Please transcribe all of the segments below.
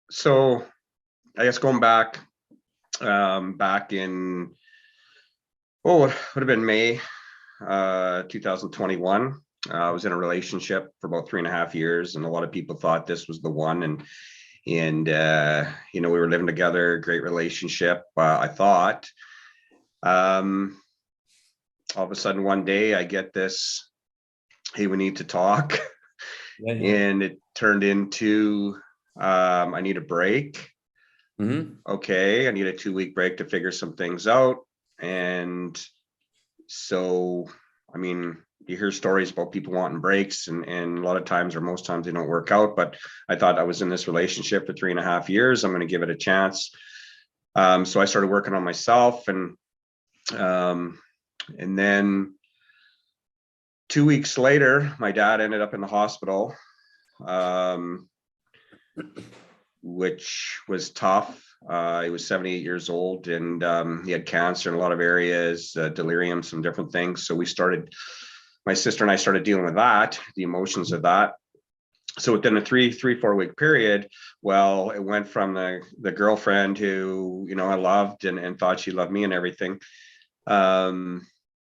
So I guess going back in, it would have been May 2021. I was in a relationship for about 3.5 years, and a lot of people thought this was the one. And we were living together, great relationship. I thought. Um, all of a sudden, one day, I get this, "Hey, we need to talk," Yeah, yeah. and it turned into, "I need a break." Hmm. Okay, I need a 2 week break to figure some things out. And so, I mean, you hear stories about people wanting breaks, and a lot of times, or most times, they don't work out. But I thought I was in this relationship for 3.5 years. I'm going to give it a chance. So I started working on myself, um, and then 2 weeks later, my dad ended up in the hospital, um, which was tough. He was 78 years old, and he had cancer in a lot of areas, delirium, some different things. So my sister and I started dealing with that, the emotions of that. So within a 4 week period, well, it went from the girlfriend who, I loved and thought she loved me and everything.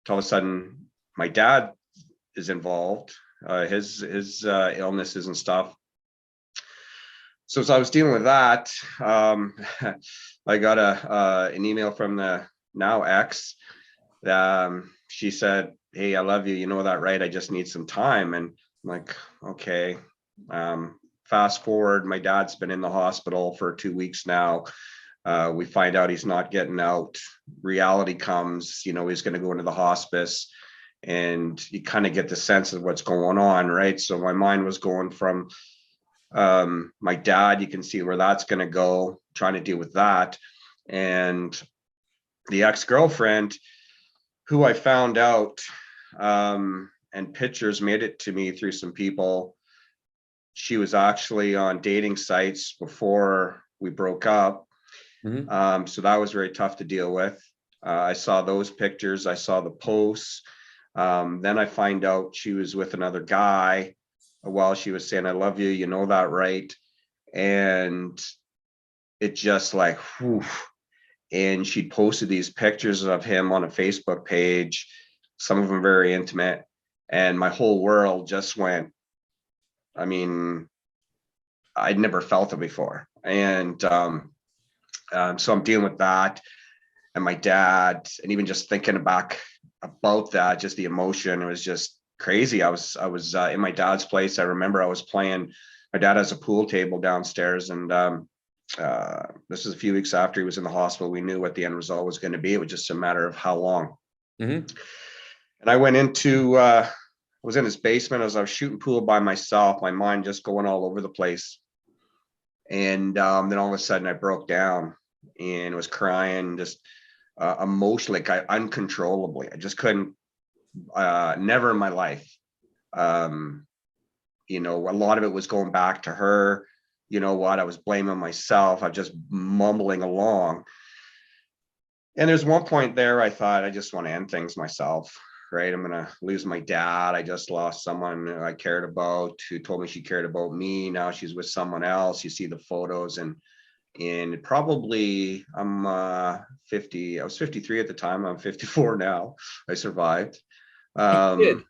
To all of a sudden, my dad is involved, his illnesses and stuff. So as I was dealing with that, I got an email from the now ex. She said, "Hey, I love you. You know that, right? I just need some time." And I'm like, okay. Fast forward, my dad's been in the hospital for 2 weeks now. We find out he's not getting out. Reality comes, he's going to go into the hospice, and you kind of get the sense of what's going on, right? So my mind was going from my dad, you can see where that's going to go, trying to deal with that. And the ex-girlfriend, who I found out, and pictures made it to me through some people. She was actually on dating sites before we broke up. Hmm. So that was very tough to deal with. I saw those pictures, I saw the posts. Then I find out she was with another guy while she was saying, "I love you, you know that, right?" And it just like, whew. And she posted these pictures of him on a Facebook page, some of them very intimate. And my whole world just went, I mean, I'd never felt it before. And so I'm dealing with that. And my dad, and even just thinking back about that, just the emotion, it was just crazy. I was in my dad's place. I remember I was playing. My dad has a pool table downstairs, and this was a few weeks after he was in the hospital. We knew what the end result was going to be. It was just a matter of how long. Hmm. And I was in his basement as I was shooting pool by myself, my mind just going all over the place. And then all of a sudden I broke down and was crying, just emotionally, like uncontrollably. I just couldn't, never in my life. Um, a lot of it was going back to her. You know what? I was blaming myself. I just mumbling along. And there's one point there I thought, I just want to end things myself, right? I'm going to lose my dad. I just lost someone I cared about, who told me she cared about me. Now she's with someone else. You see the photos, and probably I'm 50. I was 53 at the time. I'm 54 now. I survived. You Um, did.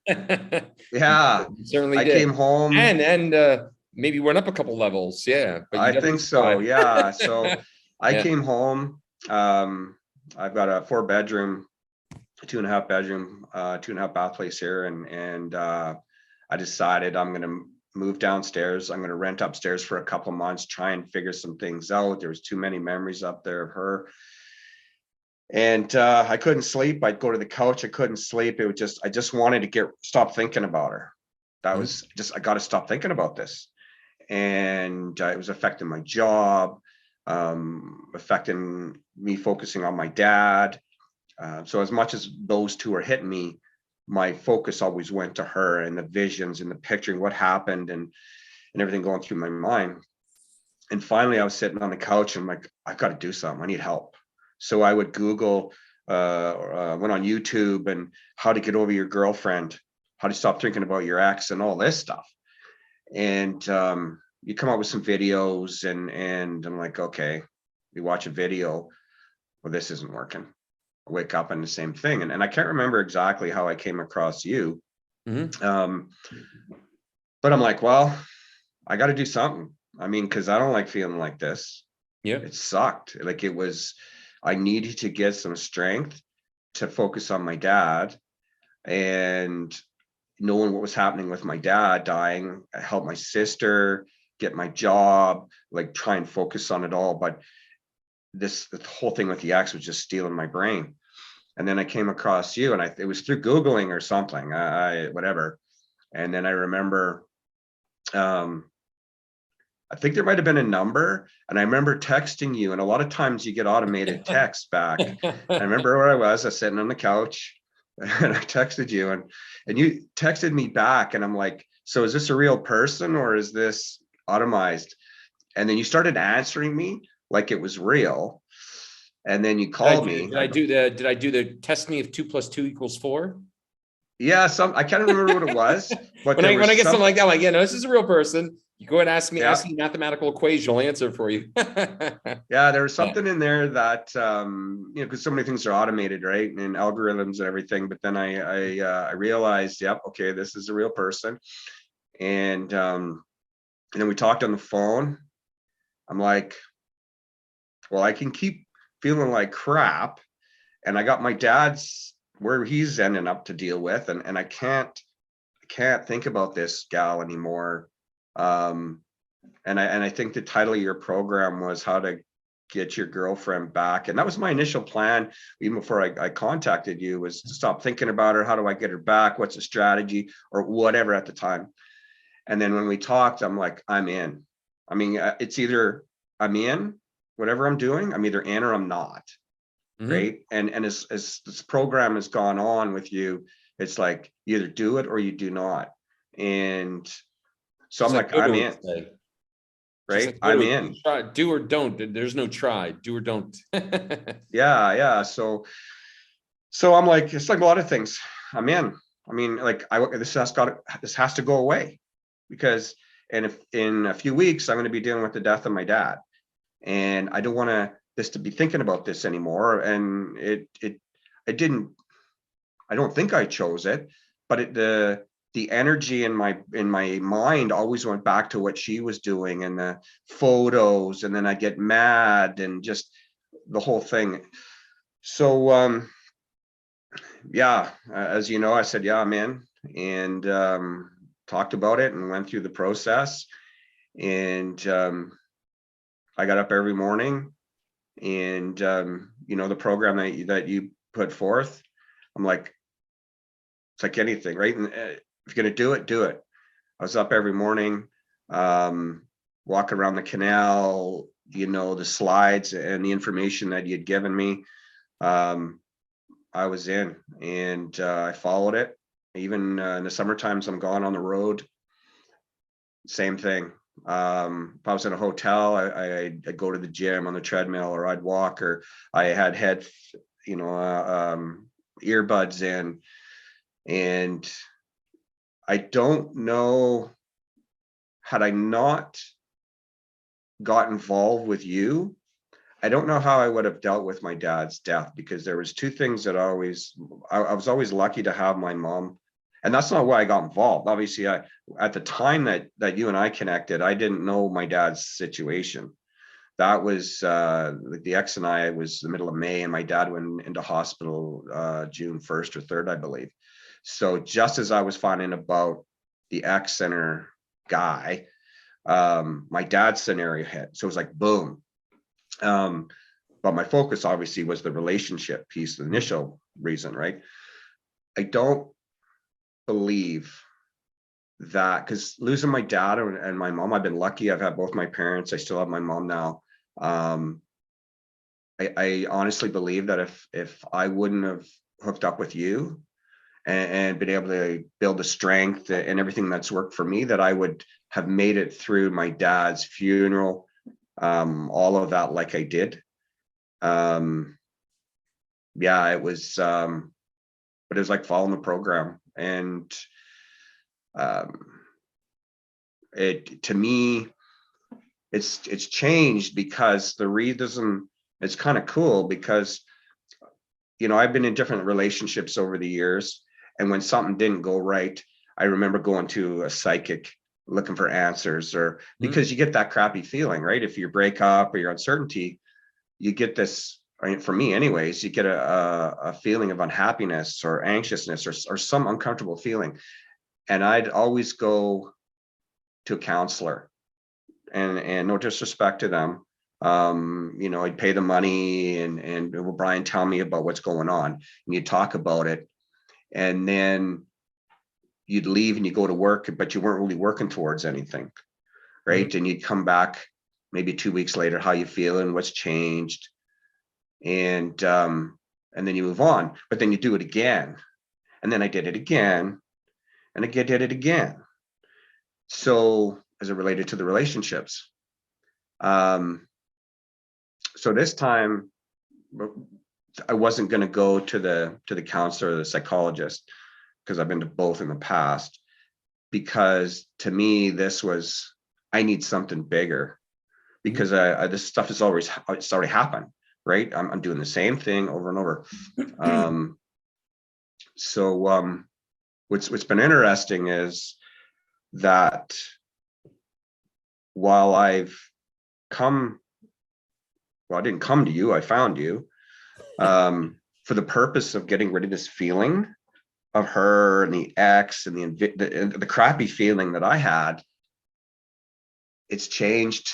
yeah, You certainly I did. came home. And maybe went up a couple levels. Yeah, but you I think definitely so. survived. Yeah. So I Yeah. came home. I've got a 4 bedroom, 2.5 bedroom, 2.5 bath place here. And I decided I'm going to move downstairs. I'm going to rent upstairs for a couple of months, try and figure some things out. There was too many memories up there of her. And I couldn't sleep. I'd go to the couch. I couldn't sleep. It was just, I just wanted to stop thinking about her. That Mhm. was just, I got to stop thinking about this. And it was affecting my job, affecting me focusing on my dad. So as much as those two are hitting me, my focus always went to her and the visions and the picturing what happened, and everything going through my mind. And finally I was sitting on the couch and I'm like, I've got to do something. I need help. So I would Google, went on YouTube, and how to get over your girlfriend, how to stop thinking about your ex, and all this stuff. And you come up with some videos and I'm like, okay, we watch a video. Well, this isn't working. I wake up and the same thing. And I can't remember exactly how I came across you. Mhm. But I'm like, well, I got to do something. I mean, because I don't like feeling like this. Yeah. It sucked. Like it was, I needed to get some strength to focus on my dad and knowing what was happening with my dad dying. I helped my sister get my job, like try and focus on it all. But the whole thing with the ex was just stealing my brain. And then I came across you, and it was through Googling or something, whatever. And then I remember, I think there might have been a number, and I remember texting you, and a lot of times you get automated texts back. I remember where I was sitting on the couch, and I texted you, and you texted me back, and I'm like, so is this a real person or is this automized? And then you started answering me like it was real. And then you called me. Did I do the test me if 2 + 2 = 4? Yeah, I can't remember what it was, but When there I was get something some, like that, I'm like, yeah, no, this is a real person. You go and ask me yeah, a mathematical equation, I'll answer for you. yeah, there was Yeah. something in there that because so many things are automated, right, and algorithms and everything. But then I realized, yep, okay, this is a real person, and then we talked on the phone. I'm like, well, I can keep feeling like crap, and I got my dad's where he's ending up to deal with, and I can't think about this gal anymore. Um, and I think the title of your program was how to get your girlfriend back, and that was my initial plan even before I contacted you, was to stop thinking about her. How do I get her back? What's the strategy or whatever at the time? And then when we talked, I'm like, I'm in. I mean, it's either I'm in whatever I'm doing, I'm either in or I'm not. Mhm. Right. And as this program has gone on with you, it's like you either do it or you do not. And so Just I'm like like, I'm Yoda in. would say. Just Right. like I'm Yoda would say, in. try, do or don't. There's no try. Do or don't. Yeah. Yeah. So I'm like, it's like a lot of things. I'm in. I mean, like this has to go away, because and if in a few weeks I'm going to be dealing with the death of my dad, and I don't want this to be thinking about this anymore. And it didn't. I don't think I chose it, but the energy in my mind always went back to what she was doing and the photos, and then I get mad and just the whole thing. So yeah, as you know, I said, yeah, I'm in, and talked about it and went through the process. And I got up every morning, and the program that you put forth, I'm like, it's like anything, right? And if you're going to do it, do it. I was up every morning, walking around the canal, the slides and the information that you'd given me. I was in, and I followed it. Even in the summer times, I'm gone on the road. Same thing. If I was in a hotel, I'd go to the gym on the treadmill, or I'd walk, or I had earbuds in. And I don't know, had I not got involved with you, I don't know how I would have dealt with my dad's death, because there was two things that I was always lucky to have my mom. And that's not why I got involved. Obviously, at the time that you and I connected, I didn't know my dad's situation. That was the ex and I, it was the middle of May, and my dad went into hospital June 1st or 3rd, I believe. So just as I was finding about the ex center guy, my dad's scenario hit. So it was like, boom. But my focus obviously was the relationship piece, the initial reason, right? I don't believe that, because losing my dad and my mom, I've been lucky. I've had both my parents. I still have my mom now. I honestly believe that if I wouldn't have hooked up with you and been able to build the strength and everything that's worked for me, that I would have made it through my dad's funeral, all of that like I did. Yeah, it was, but it was like following the program. And it, to me, it's changed because the reason, it's kind of cool because, I've been in different relationships over the years. And when something didn't go right, I remember going to a psychic looking for answers, or because you get that crappy feeling, right? If you break up or your uncertainty, you get this, I mean, for me anyways, you get a feeling of unhappiness or anxiousness or some uncomfortable feeling. And I'd always go to a counselor, and no disrespect to them. I'd pay the money and well, Brian, tell me about what's going on. And you'd talk about it. And then you'd leave and you go to work, but you weren't really working towards anything. Right. And you'd come back maybe 2 weeks later, how you feeling, what's changed. And then you move on, but then you do it again. And then I did it again, and I did it again. So as it related to the relationships. So this time I wasn't going to go to the counselor or the psychologist, because I've been to both in the past, because to me, this was, I need something bigger, because this stuff is always, it's already happened, right? I'm doing the same thing over and over. So what's been interesting is that while I didn't come to you, I found you for the purpose of getting rid of this feeling of her and the ex and the crappy feeling that I had. It's changed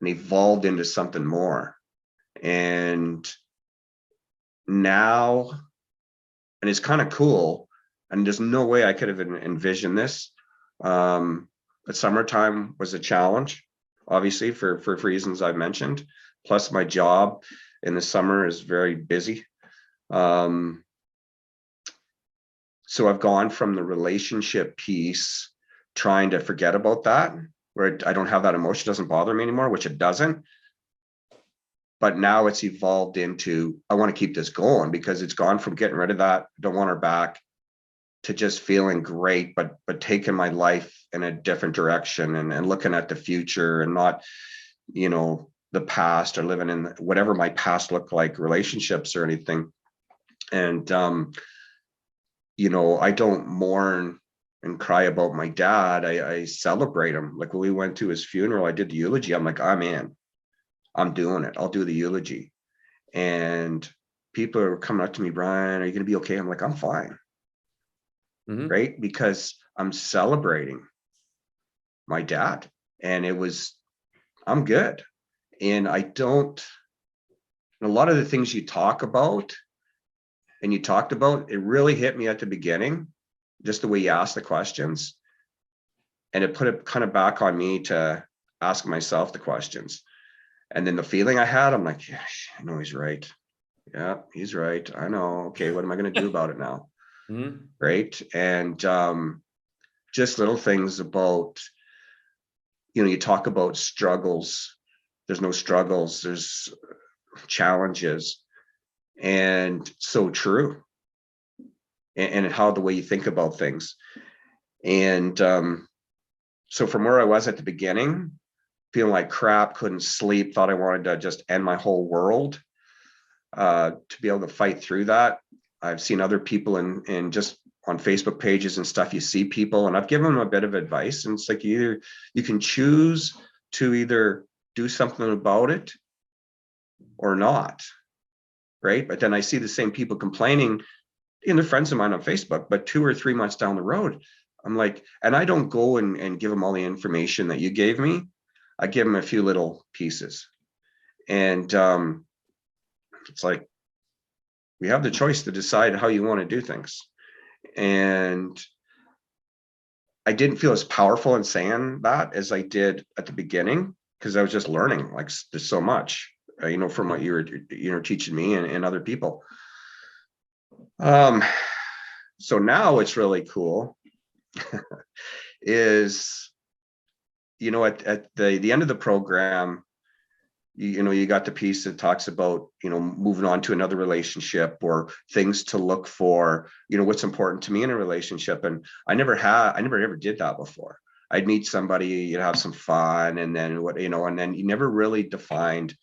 and evolved into something more. And now, and it's kind of cool, and there's no way I could have envisioned this. But summertime was a challenge, obviously, for reasons I've mentioned. Plus, my job in the summer is very busy. So I've gone from the relationship piece, trying to forget about that, where I don't have that emotion, doesn't bother me anymore, which it doesn't. But now it's evolved into, I want to keep this going, because it's gone from getting rid of that, don't want her back, to just feeling great, but taking my life in a different direction, and looking at the future, and not, the past, or living in whatever my past looked like, relationships or anything. And, I don't mourn and cry about my dad. I celebrate him. Like when we went to his funeral, I did the eulogy. I'm like, I'm in, I'm doing it. I'll do the eulogy. And people are coming up to me, Brian, are you going to be okay? I'm like, I'm fine. Right? Because I'm celebrating my dad, and I'm good. And a lot of the things you talk about and you talked about, it really hit me at the beginning, just the way you asked the questions. And it put it kind of back on me to ask myself the questions. And then the feeling I had, I'm like, yeah, I know he's right. Yeah, he's right. I know. Okay, what am I going to do about it now? Right. And just little things about, you talk about struggles. There's no struggles, there's challenges. And so true. And how the way you think about things. And so from where I was at the beginning, feeling like crap, couldn't sleep, thought I wanted to just end my whole world, to be able to fight through that. I've seen other people in just on Facebook pages and stuff, you see people, and I've given them a bit of advice, and it's like you can choose to either do something about it or not, right? But then I see the same people complaining, and they're friends of mine on Facebook, but 2 or 3 months down the road, I'm like, and I don't go and give them all the information that you gave me. I give them a few little pieces. And it's like, we have the choice to decide how you want to do things. And I didn't feel as powerful in saying that as I did at the beginning, because I was just learning, like, there's so much, from what you were, teaching me and other people. So now what's really cool is, at the end of the program, you got the piece that talks about, moving on to another relationship, or things to look for, what's important to me in a relationship. And I never ever did that before. I'd meet somebody, you'd have some fun, and then what, and then you never really defined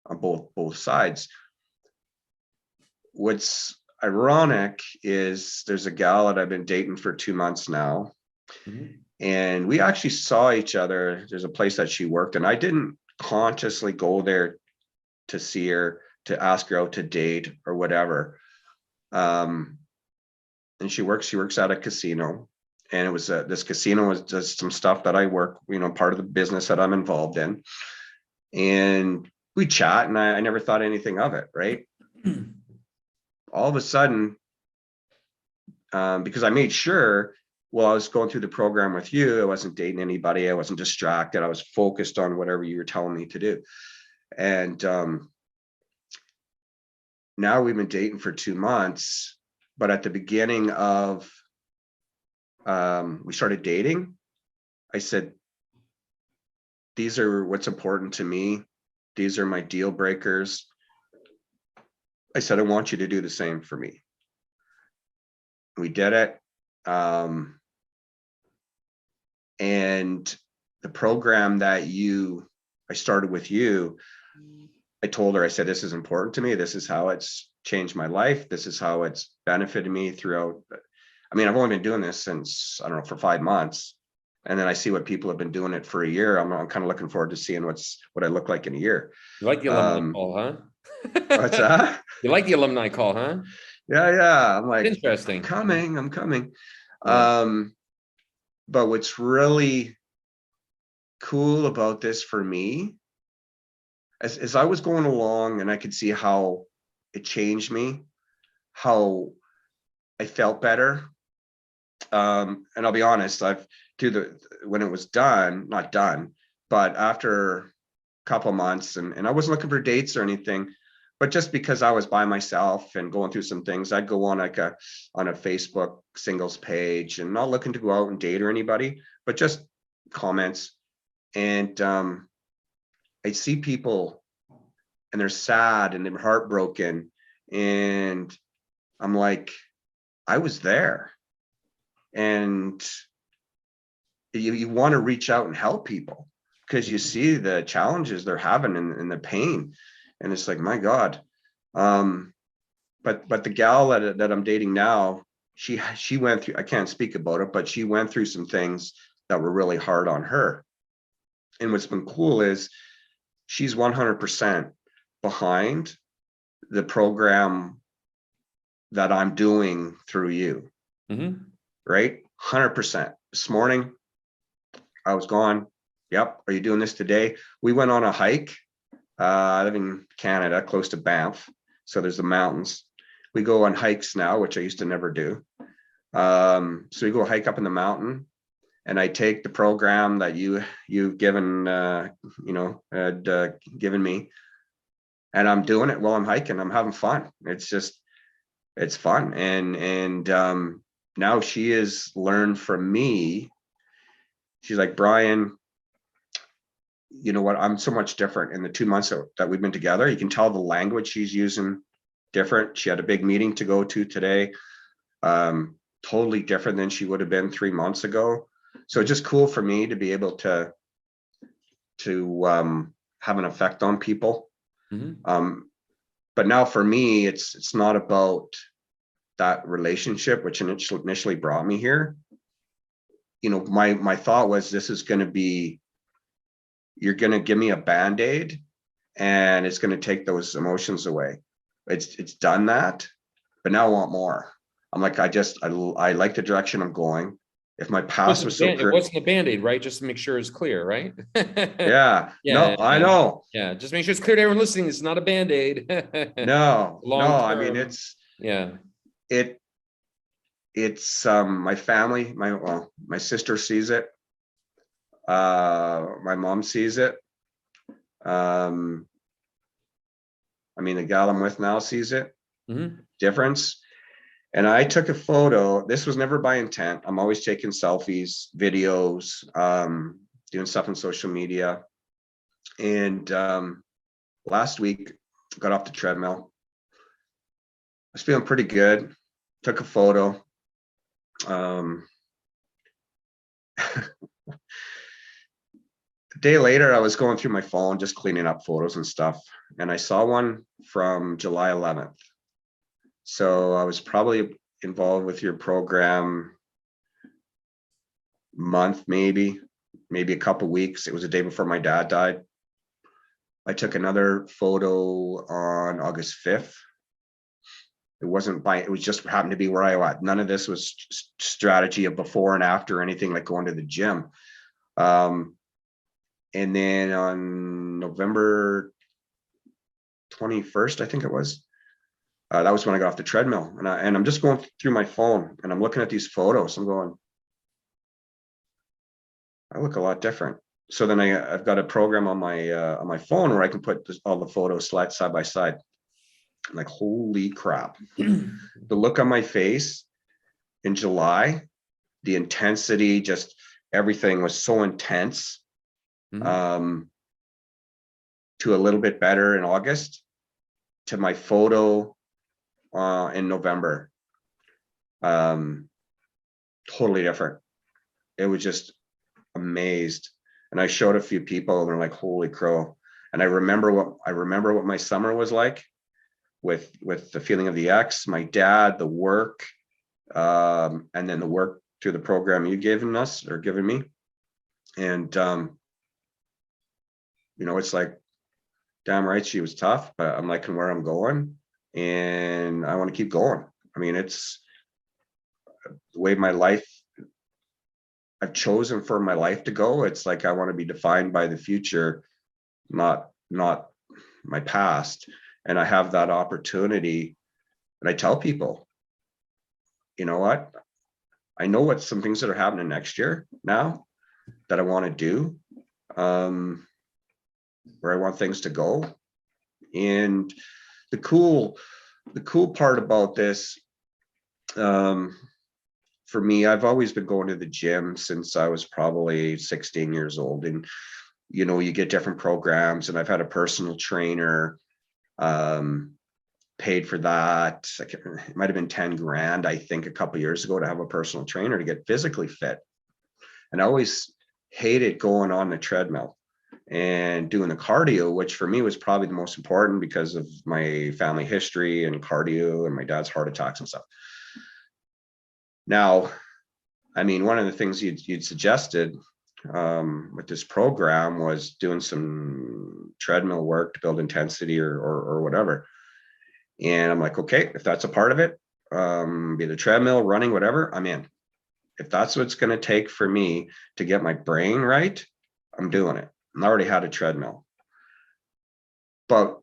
on both sides. What's ironic is there's a gal that I've been dating for 2 months now. And we actually saw each other. There's a place that she worked, and I didn't consciously go there to see her, to ask her out to date or whatever. And she works at a casino, and it was this casino was just some stuff that I work, part of the business that I'm involved in. And we chat, and I never thought anything of it, right? All of a sudden, because I made sure, while I was going through the program with you, I wasn't dating anybody, I wasn't distracted, I was focused on whatever you were telling me to do. And now we've been dating for 2 months, but at the beginning of we started dating, I said, these are what's important to me, these are my deal breakers. I said, I want you to do the same for me. We did it. And the program that I started with you, I told her, I said, this is important to me. This is how it's changed my life. This is how it's benefited me throughout. I mean, I've only been doing this since, I don't know, for 5 months. And then I see what people have been doing it for a year. I'm kind of looking forward to seeing what I look like in a year. You like the alumni call, huh? What's that? You like the alumni call, huh? Yeah. I'm like, interesting. I'm coming. Yeah. But what's really cool about this for me, as I was going along and I could see how it changed me, how I felt better. And I'll be honest, when it was done, not done, but after a couple of months, and I wasn't looking for dates or anything, but just because I was by myself and going through some things, I'd go on on a Facebook singles page, and not looking to go out and date or anybody, but just comments. And I see people and they're sad and they're heartbroken. And I'm like, I was there. And you want to reach out and help people because you see the challenges they're having and the pain. And it's like, my God. But the gal that I'm dating now, she went through, I can't speak about it, but she went through some things that were really hard on her. And what's been cool is she's 100% behind the program that I'm doing through you. Right? 100%. This morning, I was gone. Yep. Are you doing this today? We went on a hike. I live in Canada, close to Banff. So there's the mountains. We go on hikes now, which I used to never do. So we go hike up in the mountain, and I take the program that you've given, given me, and I'm doing it while I'm hiking. I'm having fun. It's fun. And now she has learned from me. She's like, Brian, you know what? I'm so much different in the 2 months that we've been together. You can tell the language she's using different. She had a big meeting to go to today. Totally different than she would have been 3 months ago. So it's just cool for me to be able to have an effect on people. But now for me, it's not about that relationship, which initially brought me here. My thought was, this is going to be, you're going to give me a Band-Aid and it's going to take those emotions away. It's done that, but now I want more. I'm like, I like the direction I'm going. If my past was so clear, it wasn't a Band-Aid, right? Just to make sure it's clear, right? Yeah. No, I know. Yeah, just make sure it's clear to everyone listening. It's not a Band-Aid. No, I mean, it's my family, my sister sees it. My mom sees it. I mean, the gal I'm with now sees it. Difference. And I took a photo. This was never by intent. I'm always taking selfies, videos, doing stuff on social media. And last week, got off the treadmill. I was feeling pretty good. Took a photo. A day later, I was going through my phone, just cleaning up photos and stuff, and I saw one from July 11th. So I was probably involved with your program month, maybe a couple weeks. It was the day before my dad died. I took another photo on August 5th. It wasn't by, it was just happened to be where I was. None of this was strategy of before and after, anything like going to the gym. And then on November 21st, I think it was, that was when I got off the treadmill, and I'm just going through my phone and I'm looking at these photos. I'm going, I look a lot different. So then I've got a program on my phone where I can put all the photos side by side. I'm like, holy crap. The look on my face in July, the intensity, just everything was so intense. To a little bit better in August, to my photo in November. Totally different. It was just amazed. And I showed a few people and they're like, holy crow. And I remember what my summer was like with the feeling of the ex, my dad, the work, and then the work through the program you've given us or given me. And you know, it's like, damn right, she was tough, but I'm liking where I'm going and I want to keep going. I mean, it's the way my life, I've chosen for my life to go. It's like, I want to be defined by the future, not my past. And I have that opportunity. And I tell people, you know what? I know what some things that are happening next year now that I want to do, where I want things to go. And the cool part about this, for me, I've always been going to the gym since I was probably 16 years old. And, you know, you get different programs, and I've had a personal trainer, paid for that. It might've been 10 grand, I think, a couple of years ago to have a personal trainer to get physically fit. And I always hated going on the treadmill and doing the cardio, which for me was probably the most important because of my family history and cardio and my dad's heart attacks and stuff. Now, I mean, one of the things you'd suggested with this program was doing some treadmill work to build intensity or whatever. And I'm like, okay, if that's a part of it, be the treadmill, running, whatever, I'm in. If that's what it's going to take for me to get my brain right, I'm doing it. I already had a treadmill. But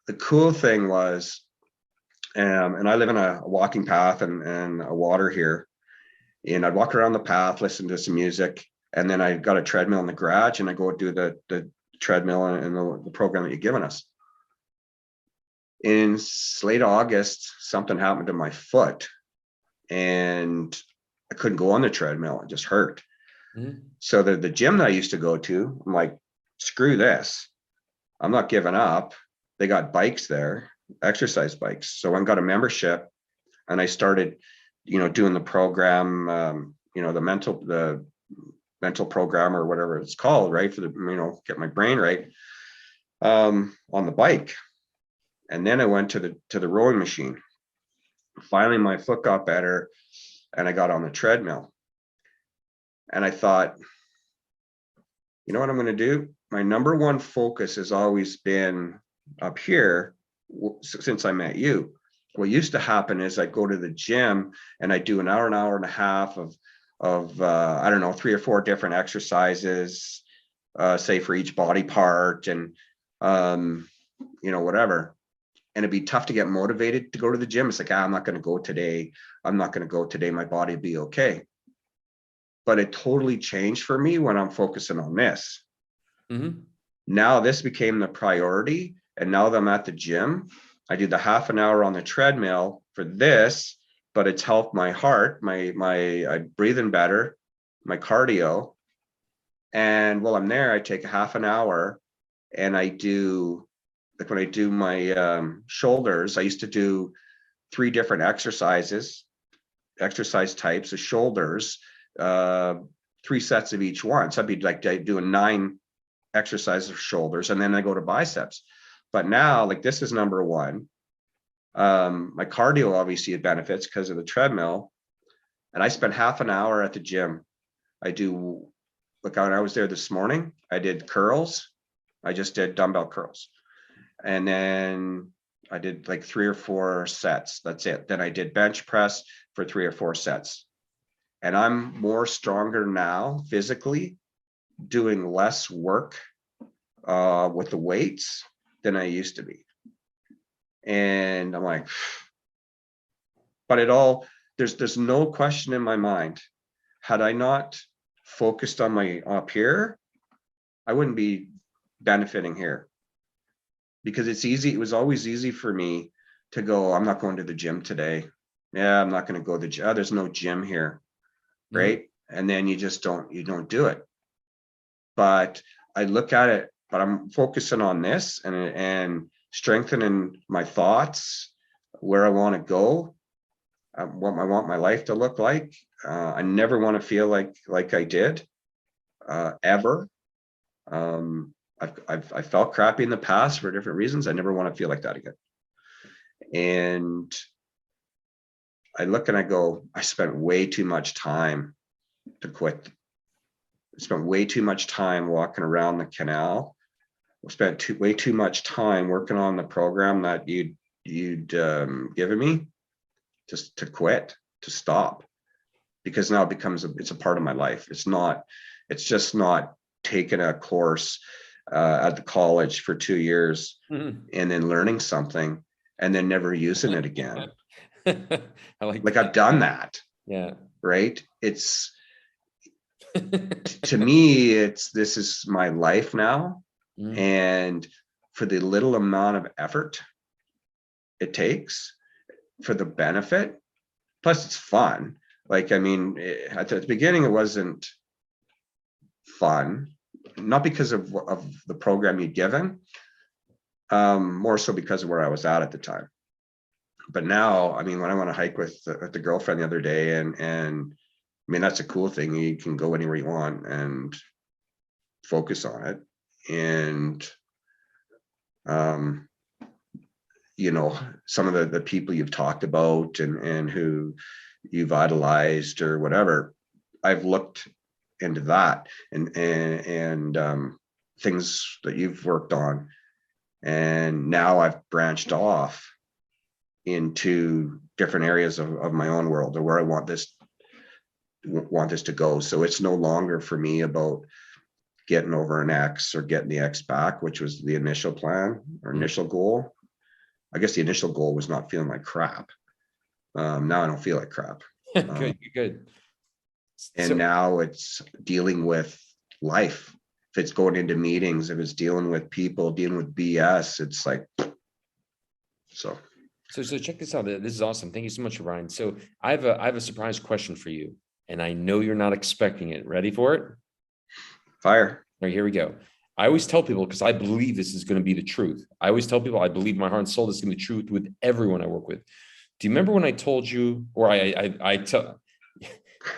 the cool thing was, and I live in a walking path and a water here, and I'd walk around the path, listen to some music, and then I got a treadmill in the garage, and I go do the treadmill and the program that you've given us. In late August, something happened to my foot, and I couldn't go on the treadmill. It just hurt. So the gym that I used to go to, I'm like, screw this. I'm not giving up. They got bikes there, exercise bikes. So I got a membership, and I started, you know, doing the program, you know, the mental program or whatever it's called, right? For the, you know, get my brain right, on the bike. And then I went to the rowing machine. Finally, my foot got better and I got on the treadmill. And I thought, you know what I'm going to do? My number one focus has always been up here since I met you. What used to happen is I'd go to the gym and I'd do an hour and a half of I don't know, 3 or 4 different exercises, say for each body part, and you know, whatever. And it'd be tough to get motivated to go to the gym. It's like, I'm not going to go today. I'm not going to go today. My body will be okay. But it totally changed for me when I'm focusing on this. Now this became the priority. And now that I'm at the gym, I do the half an hour on the treadmill for this, but it's helped my heart, I'm breathing better, my cardio. And while I'm there, I take a half an hour and I do, like when I do my shoulders, I used to do 3 different exercise types of shoulders, 3 sets of each one. So I'd be like doing 9 exercises of shoulders, and then I go to biceps. But now, like, this is number one. My cardio obviously it benefits because of the treadmill, and I spent half an hour at the gym. I do, like, when I was there this morning, I did curls. I just did dumbbell curls, and then I did like 3 or 4 sets. That's it. Then I did bench press for 3 or 4 sets, and I'm more stronger now physically doing less work with the weights than I used to be. And I'm like, but it all, there's no question in my mind. Had I not focused on my up here, I wouldn't be benefiting here, because it's easy. It was always easy for me to go, I'm not going to the gym today. Yeah, I'm not going to go to the gym. There's no gym here. Right. And then you just don't do it. But I look at it, but I'm focusing on this and strengthening my thoughts, where I want to go, what I want my life to look like. I never want to feel like I did ever. I felt crappy in the past for different reasons. I never want to feel like that again. And I look and I go, I spent way too much time to quit. I spent way too much time walking around the canal. I spent way too much time working on the program that you'd given me, just to quit, to stop, because now it becomes it's a part of my life. It's just not taking a course at the college for 2 years and then learning something and then never using it again. like I've done that. Yeah. Right. It's to me, this is my life now. And for the little amount of effort it takes, for the benefit, plus it's fun. Like, I mean, at the beginning, it wasn't fun, not because of the program you'd given, more so because of where I was at the time. But now, I mean, when I want to hike with the girlfriend the other day, and I mean, that's a cool thing. You can go anywhere you want and focus on it. And, you know, some of the people you've talked about and who you've idolized or whatever, I've looked into that and things that you've worked on. And now I've branched off into different areas of my own world, or where I want this to go. So it's no longer for me about getting over an ex or getting the ex back, which was the initial plan or initial goal. I guess the initial goal was not feeling like crap. Now I don't feel like crap. Good. And So, now it's dealing with life. If it's going into meetings, if it's dealing with people, dealing with BS, it's like, so check this out. This is awesome. Thank you so much, Ryan. So I have a surprise question for you, and I know you're not expecting it. Ready for it? Fire. All right, here we go. I always tell people, because I believe this is going to be the truth. I always tell people I believe my heart and soul this is going to be the truth with everyone I work with. Do you remember when I told you, or I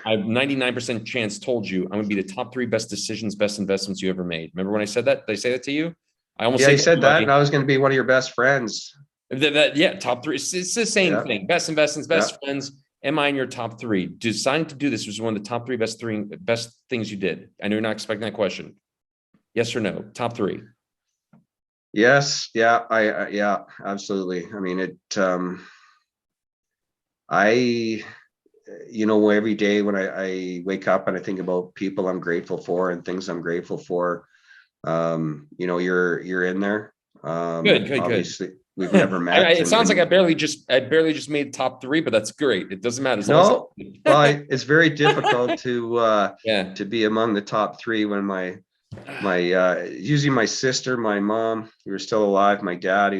have 99% chance told you I'm going to be the top 3 best decisions, best investments you ever made? Remember when I said that? Did I say that to you? I almost you said that, and I was going to be one of your best friends. Yeah, top 3. It's the same thing. Best investments, best friends. Am I in your top 3? Deciding to do this was one of the top 3 best things you did. I know you're not expecting that question. Yes or no? Top 3. Yes. Yeah. Yeah, absolutely. I mean, every day when I wake up and I think about people I'm grateful for and things I'm grateful for, you're in there. Good. Obviously, we've never met. It sounds like I barely just made top 3, but that's great. It doesn't matter. No, but it's very difficult to be among the top 3 when my usually my sister, my mom, who are still alive, my dad,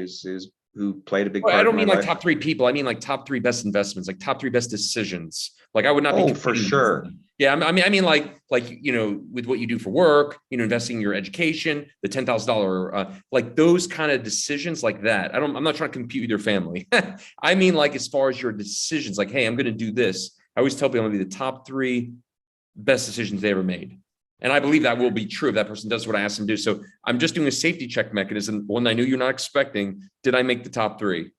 who played a big part. I don't mean like life. top 3 people. I mean like top 3 best investments, like top 3 best decisions. Like I would not be. Oh, for sure. Yeah, I mean, like with what you do for work, investing in your education, the $10,000, like those kind of decisions like that. I'm not trying to compete with your family. I mean, like as far as your decisions, like, hey, I'm going to do this. I always tell people I'm going to be the top 3 best decisions they ever made. And I believe that will be true if that person does what I asked them to do. So I'm just doing a safety check mechanism, one I knew you're not expecting. Did I make the top 3?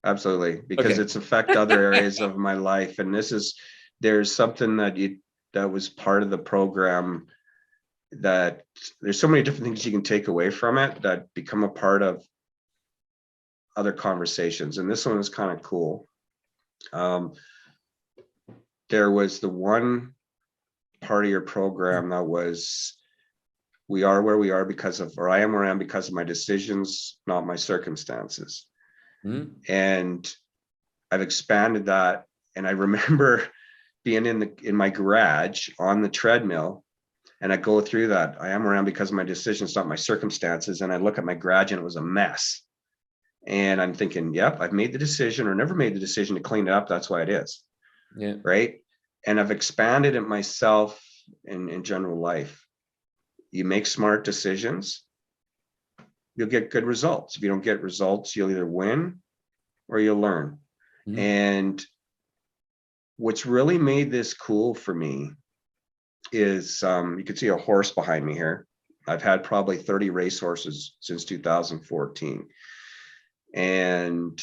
Absolutely, because Okay. it's affect other areas of my life. And there's something that was part of the program, that there's so many different things you can take away from it that become a part of other conversations. And this one was kind of cool. There was the one part of your program that was, we are where we are because of, or I am where I am because of my decisions, not my circumstances. Mm-hmm. And I've expanded that. And I remember being in my garage on the treadmill, and I go through that. I am where I am because of my decisions, not my circumstances. And I look at my garage and it was a mess. And I'm thinking, yep, I've made the decision or never made the decision to clean it up. That's why it is. Yeah. Right. And I've expanded it myself in general life. You make smart decisions, you'll get good results. If you don't get results, you'll either win or you'll learn. Mm-hmm. And what's really made this cool for me is you can see a horse behind me here. I've had probably 30 racehorses since 2014. And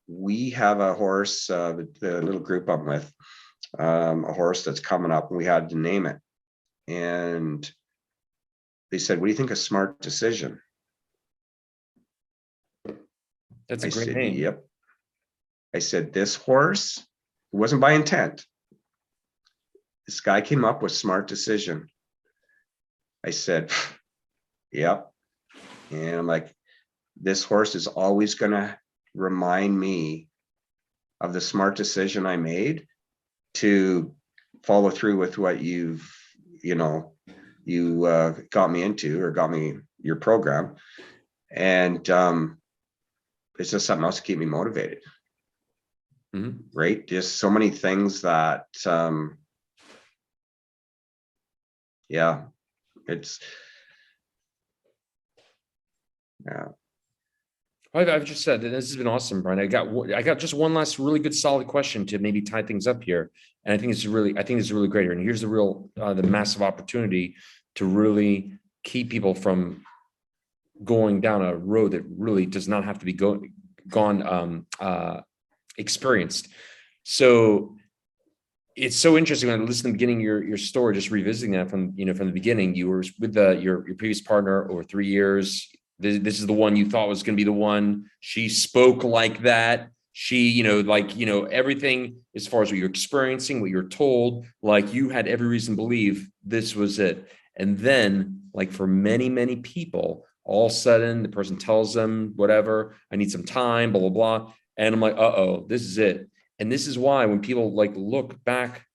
we have a horse, the little group I'm with, a horse that's coming up, and we had to name it. And they said, what do you think a smart decision? That's a I great said, name. yep. I said, this horse, it wasn't by intent. This guy came up with smart decision. I said, yep. And I'm like, this horse is always going to remind me of the smart decision I made to follow through with what you got me into, or got me your program. And it's just something else to keep me motivated. Mm-hmm. Right. Just so many things that, yeah, it's, yeah. I've just said that this has been awesome, Brian. I got just one last really good, solid question to maybe tie things up here. And I think it's really great here. And here's the massive opportunity to really keep people from going down a road that really does not have to be experienced. So it's so interesting when I listened to the beginning of your story, just revisiting that from the beginning. You were with your previous partner over 3 years. This is the one you thought was going to be the one. She spoke like that. She, everything as far as what you're experiencing, what you're told, like you had every reason to believe this was it. And then, like for many, many people, all of a sudden the person tells them, whatever, I need some time, blah, blah, blah. And I'm like, uh-oh, this is it. And this is why when people like look back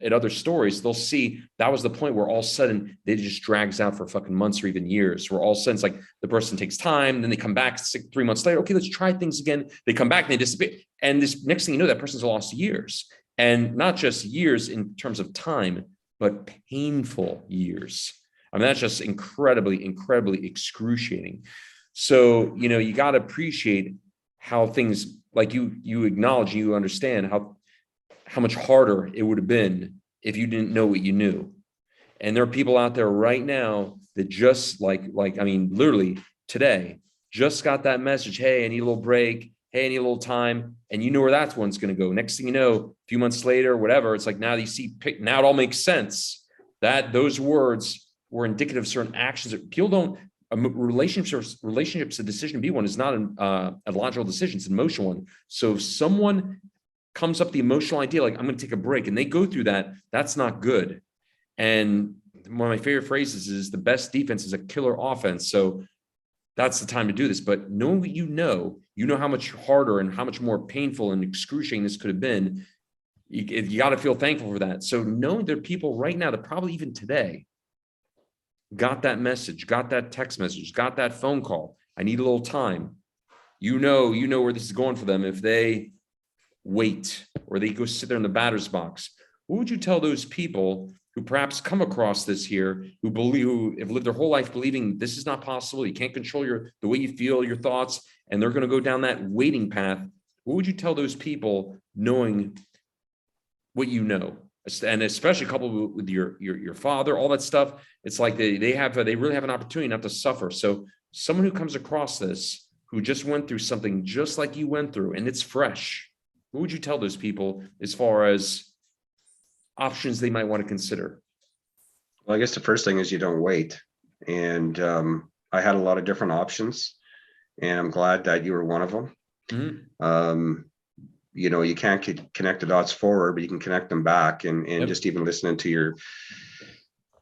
at other stories, they'll see that was the point where all of a sudden it just drags out for fucking months or even years, where all of a sudden it's like the person takes time, then they come back 3 months later. Okay, let's try things again. They come back and they disappear. And this next thing you know, that person's lost years, and not just years in terms of time, but painful years. I mean, that's just incredibly, incredibly excruciating. So, you got to appreciate how things, like you acknowledge, you understand how much harder it would have been if you didn't know what you knew. And there are people out there right now that just literally today just got that message. Hey, I need a little break. Hey, I need a little time. And you know where that one's going to go. Next thing you know, a few months later, whatever, it's like now you see, now it all makes sense that those words were indicative of certain actions that people don't. Relationships, a decision to be one is not a logical decision, it's an emotional one. So if someone comes up the emotional idea, like I'm going to take a break, and they go through that, that's not good. And one of my favorite phrases is the best defense is a killer offense. So that's the time to do this. But knowing what you know how much harder and how much more painful and excruciating this could have been. You got to feel thankful for that. So knowing there are people right now that probably even today got that message, got that text message, got that phone call. I need a little time. You know where this is going for them if they wait or they go sit there in the batter's box. What would you tell those people who perhaps come across this here, who have lived their whole life believing this is not possible, you can't control the way you feel, your thoughts, and they're going to go down that waiting path? What would you tell those people knowing what you know? and especially coupled with your father, all that stuff. It's like they really have an opportunity not to suffer. So someone who comes across this, who just went through something just like you went through, and it's fresh, what would you tell those people as far as options they might want to consider? Well, I guess the first thing is you don't wait. And I had a lot of different options, and I'm glad that you were one of them. Mhm. You can't connect the dots forward, but you can connect them back. And Yep. just even listening to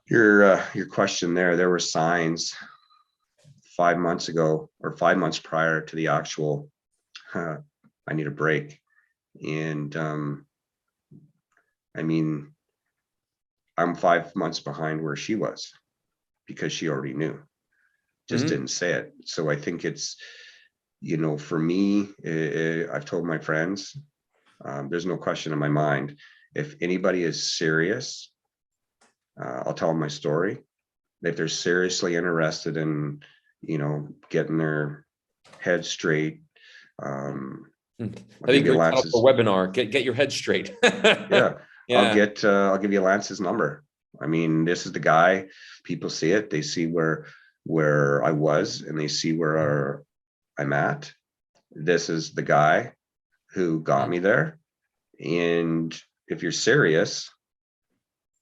your question there were signs 5 months ago, or 5 months prior to the actual, I need a break. And I mean, I'm 5 months behind where she was, because she already knew, just Mhm. didn't say it. So I think it's, for me, I've told my friends, there's no question in my mind, if anybody is serious, I'll tell them my story. If they're seriously interested in, getting their head straight, I'll That'd be a give you great title Lance's. for a webinar. Get your head straight. Yeah, Yeah. I'll give you Lance's number. I mean, this is the guy. People see it. They see where I was, and they see where I'm at. This is the guy who got me there. And if you're serious,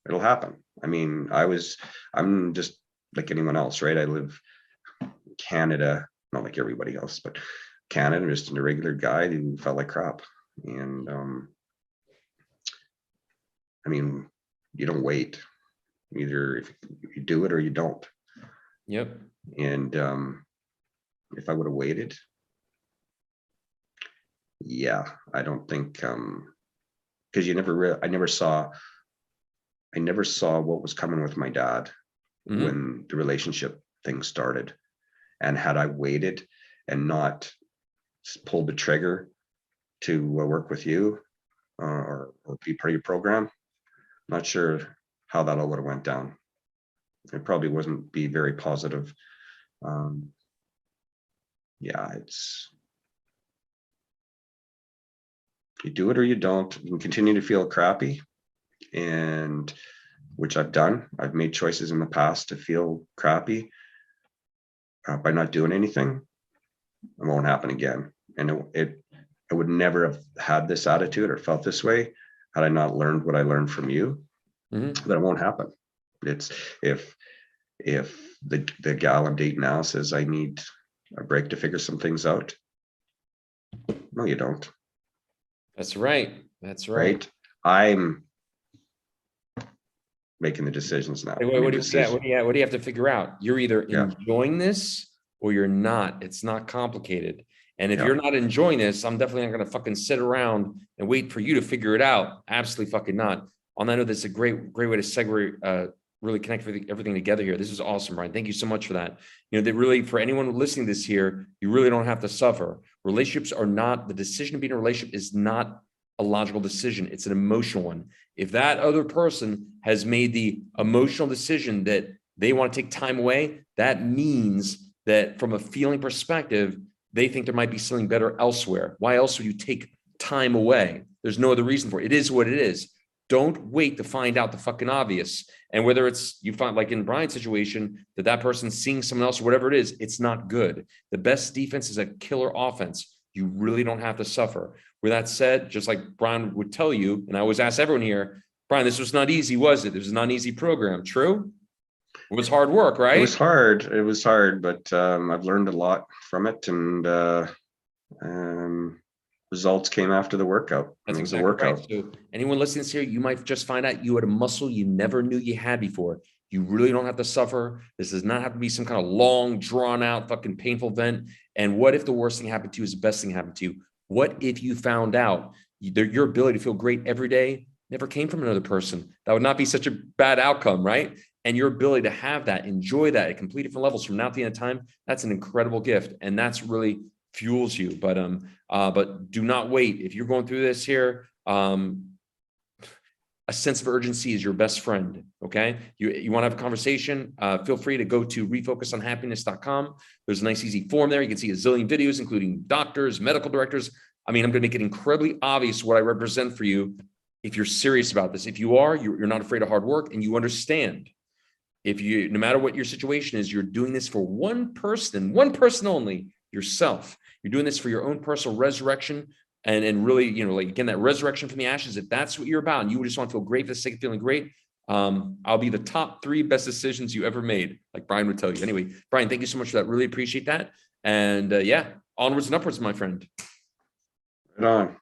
it'll happen. I mean, I'm just like anyone else, right? I live in Canada, not like everybody else, but Canada, just an irregular guy who felt like crap. And I mean, you don't wait. Either if you do it or you don't. Yep. And if I would have waited, yeah, I don't think, because I never saw what was coming with my dad Mhm. when the relationship thing started. And had I waited and not pulled the trigger to work with you, or be part of your program, I'm not sure how that all would have went down. It probably wouldn't be very positive. Yeah, you do it or you don't. You can continue to feel crappy, and which I've done. I've made choices in the past to feel crappy, by not doing anything. It won't happen again. And I would never have had this attitude or felt this way had I not learned what I learned from you. Mhm. But it won't happen. It's if the gal I'm dating now says I need a break to figure some things out, no, you don't. That's right. That's right. Right? I'm making the decisions now. Hey, I made a yeah, decision. what do you have to figure out? You're either Yeah. enjoying this or you're not. It's not complicated. And if Yeah. you're not enjoying this, I'm definitely not going to fucking sit around and wait for you to figure it out. Absolutely fucking not. On that note, that's a great way to segue, really connect everything together here. This is awesome, Brian. Thank you so much for that. That really, for anyone listening to this here, you really don't have to suffer. Relationships are not, the decision to be in a relationship is not a logical decision. It's an emotional one. If that other person has made the emotional decision that they want to take time away, that means that from a feeling perspective, they think there might be something better elsewhere. Why else would you take time away? There's no other reason for it. It is what it is. Don't wait to find out the fucking obvious. And whether it's, you find like in Brian's situation, that person's seeing someone else or whatever it is, it's not good. The best defense is a killer offense. You really don't have to suffer. With that said, just like Brian would tell you, and I always ask everyone here, Brian, this was not easy, was it? It was not an easy program. True? It was hard work, right? It was hard. It was hard, but I've learned a lot from it, and results came after the workout. That's It was a exactly right. workout. So anyone listening to here, you might just find out you had a muscle you never knew you had before. You really don't have to suffer. This does not have to be some kind of long, drawn out, fucking painful event. And what if the worst thing happened to you is the best thing happened to you? What if you found out your ability to feel great every day never came from another person? That would not be such a bad outcome, right? And your ability to have that, enjoy that at complete different levels from now to the end of time, that's an incredible gift. And that's really fuels you. But do not wait. If you're going through this here, a sense of urgency is your best friend. Okay. You want to have a conversation, feel free to go to refocusonhappiness.com. There's a nice, easy form there. You can see a zillion videos, including doctors, medical directors. I mean, I'm going to make it incredibly obvious what I represent for you. if you're serious about this. If you are, you're not afraid of hard work, and you understand, if you, no matter what your situation is, you're doing this for one person only, yourself. You're doing this for your own personal resurrection, and really, you know, like, again, that resurrection from the ashes. If that's what you're about, and you just want to feel great for the sake of feeling great, I'll be the top 3 best decisions you ever made, like Brian would tell you. Anyway, Brian, thank you so much for that. Really appreciate that. And yeah, onwards and upwards, my friend. Right on.